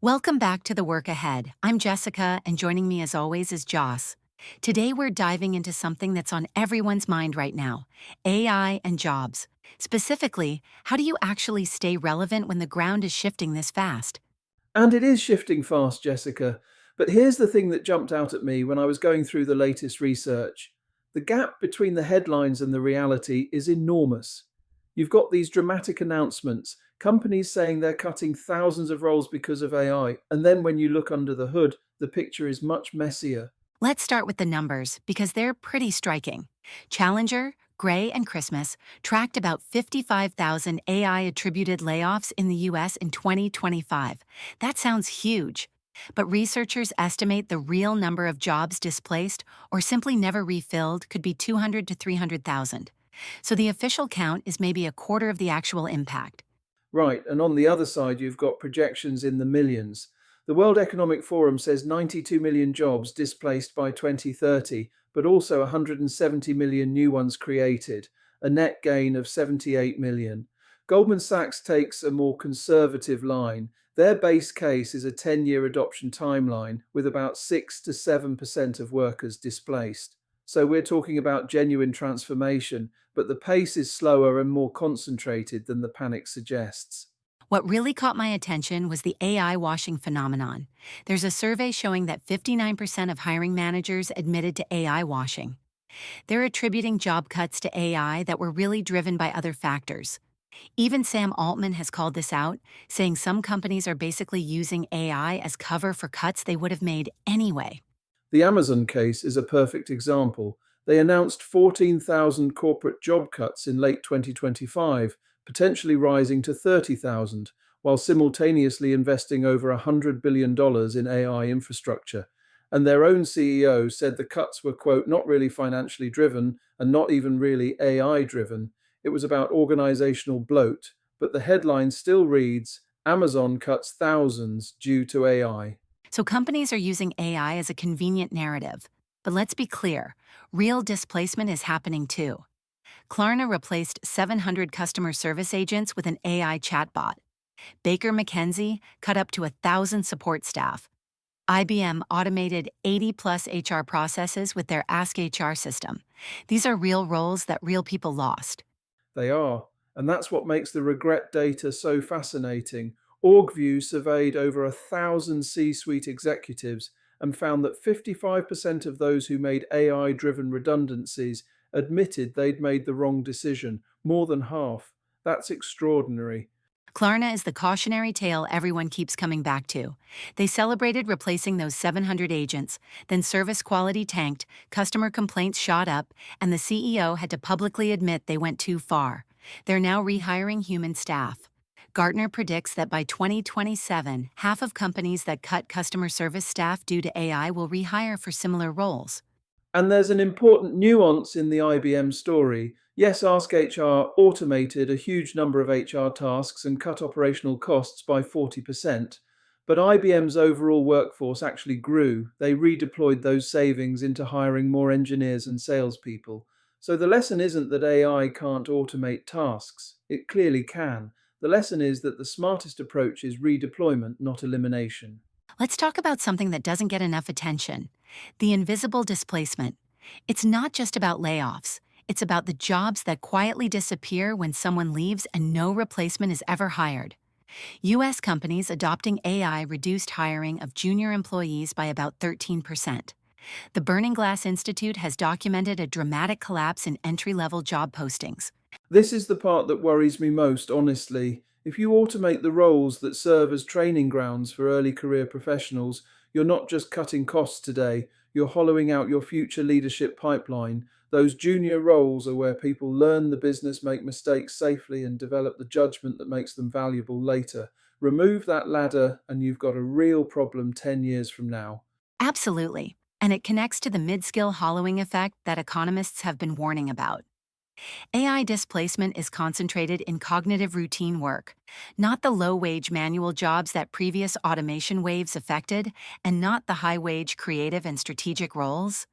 Welcome back to The Work Ahead. I'm Jessica, and joining me as always is Joss. Today we're diving into something that's on everyone's mind right now: AI and jobs. Specifically, how do you actually stay relevant when the ground is shifting this fast? And it is shifting fast, Jessica. But here's the thing that jumped out at me when I was going through the latest research. The gap between the headlines and the reality is enormous. You've got these dramatic announcements, companies saying they're cutting thousands of roles because of AI, and then when you look under the hood, the picture is much messier. Let's start with the numbers because they're pretty striking. Challenger, Gray, and Christmas tracked about 55,000 AI attributed layoffs in the US in 2025. That sounds huge. But researchers estimate the real number of jobs displaced or simply never refilled could be 200 to 300,000. So the official count is maybe a quarter of the actual impact. Right, and on the other side, you've got projections in the millions. The World Economic Forum says 92 million jobs displaced by 2030, but also 170 million new ones created, a net gain of 78 million. Goldman Sachs takes a more conservative line. Their base case is a 10-year adoption timeline with about 6 to 7% of workers displaced. So we're talking about genuine transformation, but the pace is slower and more concentrated than the panic suggests. What really caught my attention was the AI washing phenomenon. There's a survey showing that 59% of hiring managers admitted to AI washing. They're attributing job cuts to AI that were really driven by other factors. Even Sam Altman has called this out, saying some companies are basically using AI as cover for cuts they would have made anyway. The Amazon case is a perfect example. They announced 14,000 corporate job cuts in late 2025, potentially rising to 30,000, while simultaneously investing over $100 billion in AI infrastructure. And their own CEO said the cuts were, quote, not really financially driven and not even really AI driven. It was about organizational bloat. But the headline still reads Amazon cuts thousands due to AI. So companies are using AI as a convenient narrative. But let's be clear, real displacement is happening too. Klarna replaced 700 customer service agents with an AI chatbot. Baker McKenzie cut up to 1,000 support staff. IBM automated 80 plus HR processes with their Ask HR system. These are real roles that real people lost. They are, and that's what makes the regret data so fascinating. OrgView surveyed over 1,000 C suite executives and found that 55% of those who made AI driven redundancies admitted they'd made the wrong decision, more than half. That's extraordinary. Klarna is the cautionary tale everyone keeps coming back to. They celebrated replacing those 700 agents, then service quality tanked, customer complaints shot up, and the CEO had to publicly admit they went too far. They're now rehiring human staff. Gartner predicts that by 2027, half of companies that cut customer service staff due to AI will rehire for similar roles. And there's an important nuance in the IBM story. Yes, Ask HR automated a huge number of HR tasks and cut operational costs by 40%, but IBM's overall workforce actually grew. They redeployed those savings into hiring more engineers and salespeople. So the lesson isn't that AI can't automate tasks. It clearly can. The lesson is that the smartest approach is redeployment, not elimination. Let's talk about something that doesn't get enough attention: the invisible displacement. It's not just about layoffs, it's about the jobs that quietly disappear when someone leaves and no replacement is ever hired. U.S. companies adopting AI reduced hiring of junior employees by about 13%. The Burning Glass Institute has documented a dramatic collapse in entry level job postings. This is the part that worries me most, honestly. If you automate the roles that serve as training grounds for early career professionals, you're not just cutting costs today, you're hollowing out your future leadership pipeline. Those junior roles are where people learn the business, make mistakes safely, and develop the judgment that makes them valuable later. Remove that ladder, and you've got a real problem 10 years from now. Absolutely. And it connects to the mid skill hollowing effect that economists have been warning about. AI displacement is concentrated in cognitive routine work, not the low-wage manual jobs that previous automation waves affected, and not the high-wage creative and strategic roles.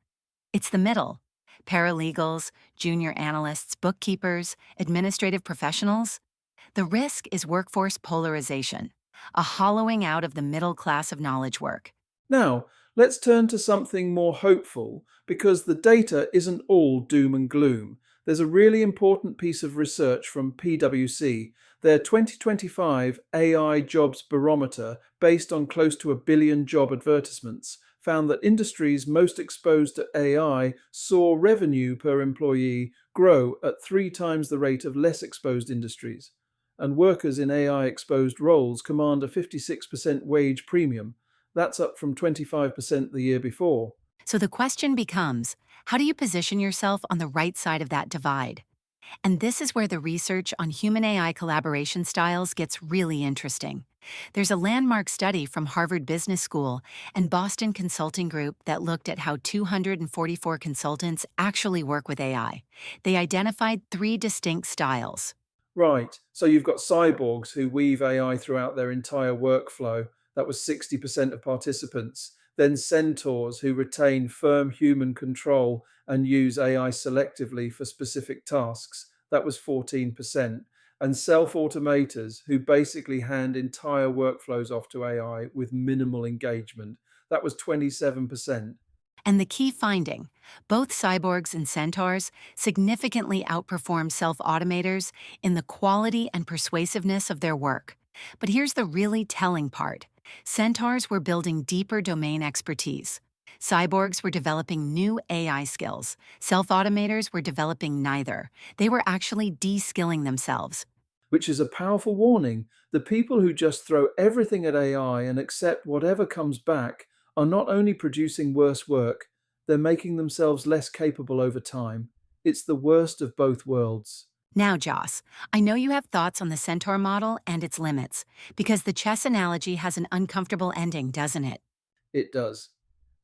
It's the middle: paralegals, junior analysts, bookkeepers, administrative professionals. The risk is workforce polarization. a hollowing out of the middle class of knowledge work. Now, let's turn to something more hopeful because the data isn't all doom and gloom. There's a really important piece of research from PwC. Their 2025 AI Jobs Barometer, based on close to 1 billion job advertisements, found that industries most exposed to AI saw revenue per employee grow at 3 times the rate of less exposed industries. And workers in AI exposed roles command a 56% wage premium. That's up from 25% the year before. So the question becomes, how do you position yourself on the right side of that divide? And this is where the research on human AI collaboration styles gets really interesting. There's a landmark study from Harvard Business School and Boston Consulting Group that looked at how 244 consultants actually work with AI. They identified 3 distinct styles. Right, so you've got cyborgs who weave AI throughout their entire workflow. That was 60% of participants. Then centaurs who retain firm human control and use AI selectively for specific tasks. That was 14%. And self-automators who basically hand entire workflows off to AI with minimal engagement. That was 27%. And the key finding, both cyborgs and centaurs significantly outperform self-automators in the quality and persuasiveness of their work. But here's the really telling part. Centaurs were building deeper domain expertise. Cyborgs were developing new AI skills. Self-automators were developing neither. They were actually de-skilling themselves. Which is a powerful warning. The people who just throw everything at AI and accept whatever comes back are not only producing worse work, they're making themselves less capable over time. It's the worst of both worlds. Now, Joss, I know you have thoughts on the centaur model and its limits, because the chess analogy has an uncomfortable ending, doesn't it? It does.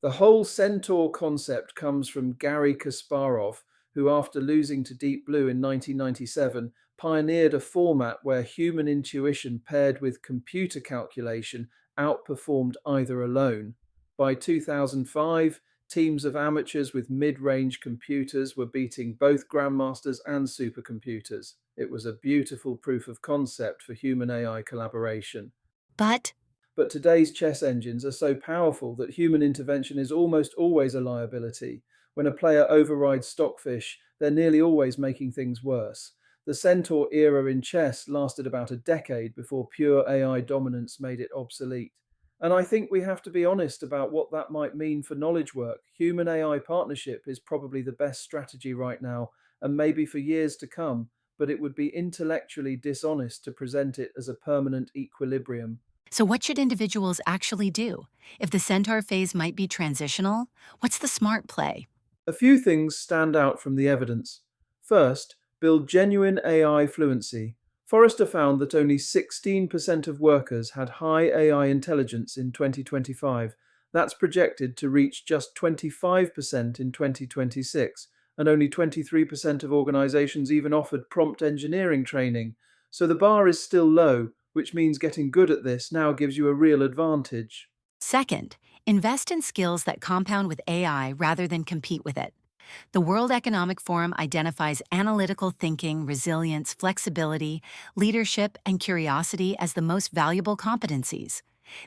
The whole Centaur concept comes from Garry Kasparov, who, after losing to Deep Blue in 1997, pioneered a format where human intuition paired with computer calculation outperformed either alone. By 2005, teams of amateurs with mid range computers were beating both grandmasters and supercomputers. It was a beautiful proof of concept for human AI collaboration. But But today's chess engines are so powerful that human intervention is almost always a liability. When a player overrides stockfish, they're nearly always making things worse. The Centaur era in chess lasted about a decade before pure AI dominance made it obsolete. And I think we have to be honest about what that might mean for knowledge work. Human AI partnership is probably the best strategy right now, and maybe for years to come, but it would be intellectually dishonest to present it as a permanent equilibrium. so what should individuals actually do? If the centaur phase might be transitional, what's the smart play? A few things stand out from the evidence. First, build genuine AI fluency. Forrester found that only 16% of workers had high AI intelligence in 2025. That's projected to reach just 25% in 2026, and only 23% of organizations even offered prompt engineering training. So the bar is still low, which means getting good at this now gives you a real advantage. Second, invest in skills that compound with AI rather than compete with it. The World Economic Forum identifies analytical thinking, resilience, flexibility, leadership, and curiosity as the most valuable competencies.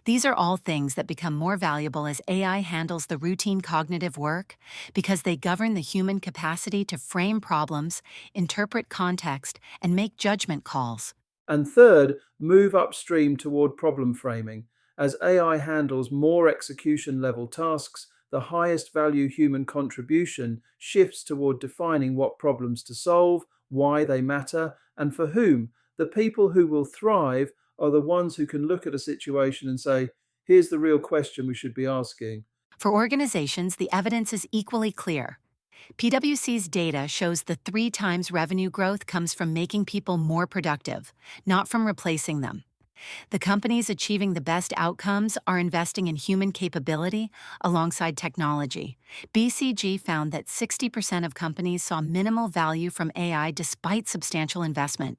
These are all things that become more valuable as AI handles the routine cognitive work because they govern the human capacity to frame problems, interpret context, and make judgment calls. And third, move upstream toward problem framing. As AI handles more execution level tasks, the highest value human contribution shifts toward defining what problems to solve, why they matter, and for whom. The people who will thrive are the ones who can look at a situation and say, here's the real question we should be asking. For organizations, the evidence is equally clear. PwC's data shows the 3 times revenue growth comes from making people more productive, not from replacing them. The companies achieving the best outcomes are investing in human capability alongside technology. BCG found that 60% of companies saw minimal value from AI despite substantial investment,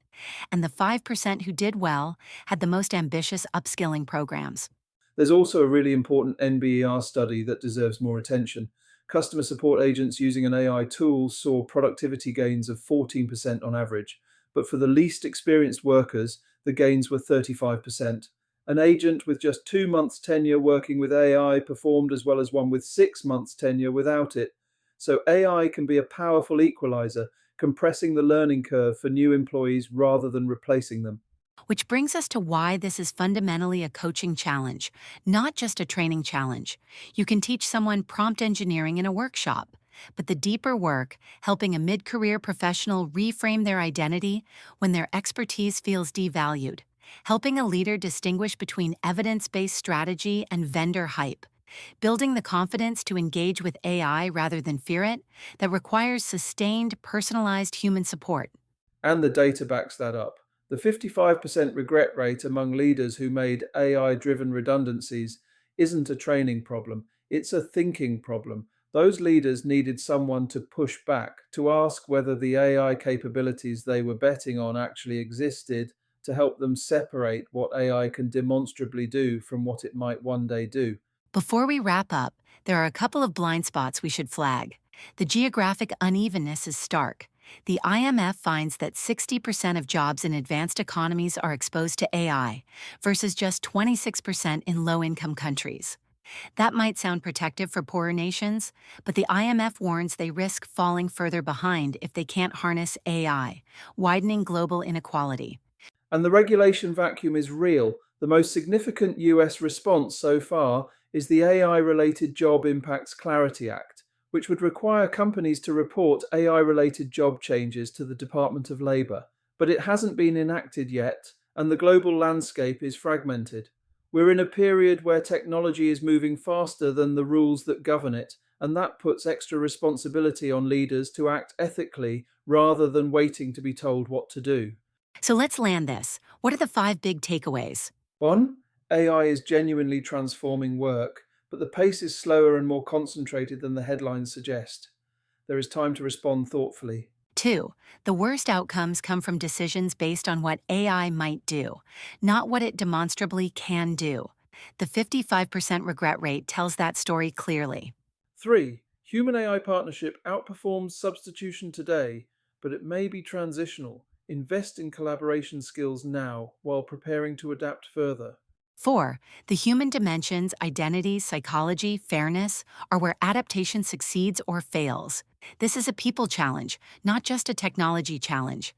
and the 5% who did well had the most ambitious upskilling programs. There's also a really important NBER study that deserves more attention. Customer support agents using an AI tool saw productivity gains of 14% on average, but for the least experienced workers, the gains were 35%. An agent with just 2 months tenure working with AI performed as well as one with 6 months tenure without it. So AI can be a powerful equalizer, compressing the learning curve for new employees rather than replacing them. Which brings us to why this is fundamentally a coaching challenge, not just a training challenge. You can teach someone prompt engineering in a workshop, but the deeper work, helping a mid career professional reframe their identity when their expertise feels devalued, helping a leader distinguish between evidence based strategy and vendor hype, building the confidence to engage with AI rather than fear it, that requires sustained, personalized human support. And the data backs that up. The 55% regret rate among leaders who made AI driven redundancies isn't a training problem, it's a thinking problem. Those leaders needed someone to push back, to ask whether the AI capabilities they were betting on actually existed, to help them separate what AI can demonstrably do from what it might one day do. Before we wrap up, there are a couple of blind spots we should flag. The geographic unevenness is stark. The IMF finds that 60% of jobs in advanced economies are exposed to AI, versus just 26% in low income countries. That might sound protective for poorer nations, but the IMF warns they risk falling further behind if they can't harness AI, widening global inequality. And the regulation vacuum is real. The most significant US response so far is the AI related Job Impacts Clarity Act, which would require companies to report AI related job changes to the Department of Labor. But it hasn't been enacted yet, and the global landscape is fragmented. We're in a period where technology is moving faster than the rules that govern it, and that puts extra responsibility on leaders to act ethically rather than waiting to be told what to do. So let's land this. What are the 5 big takeaways? 1. AI is genuinely transforming work, but the pace is slower and more concentrated than the headlines suggest. There is time to respond thoughtfully. 2. The worst outcomes come from decisions based on what AI might do, not what it demonstrably can do. The 55% regret rate tells that story clearly. 3. Human AI partnership outperforms substitution today, but it may be transitional. Invest in collaboration skills now while preparing to adapt further. 4. The human dimensions, identity, psychology, fairness, are where adaptation succeeds or fails. This is a people challenge, not just a technology challenge.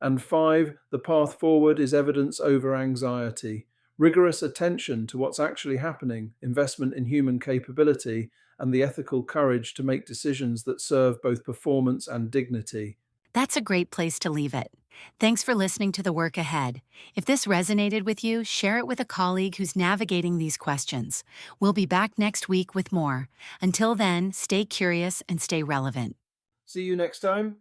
And 5. The path forward is evidence over anxiety. Rigorous attention to what's actually happening, investment in human capability, and the ethical courage to make decisions that serve both performance and dignity. That's a great place to leave it. Thanks for listening to The Work Ahead. If this resonated with you, share it with a colleague who's navigating these questions. We'll be back next week with more. Until then, stay curious and stay relevant. See you next time.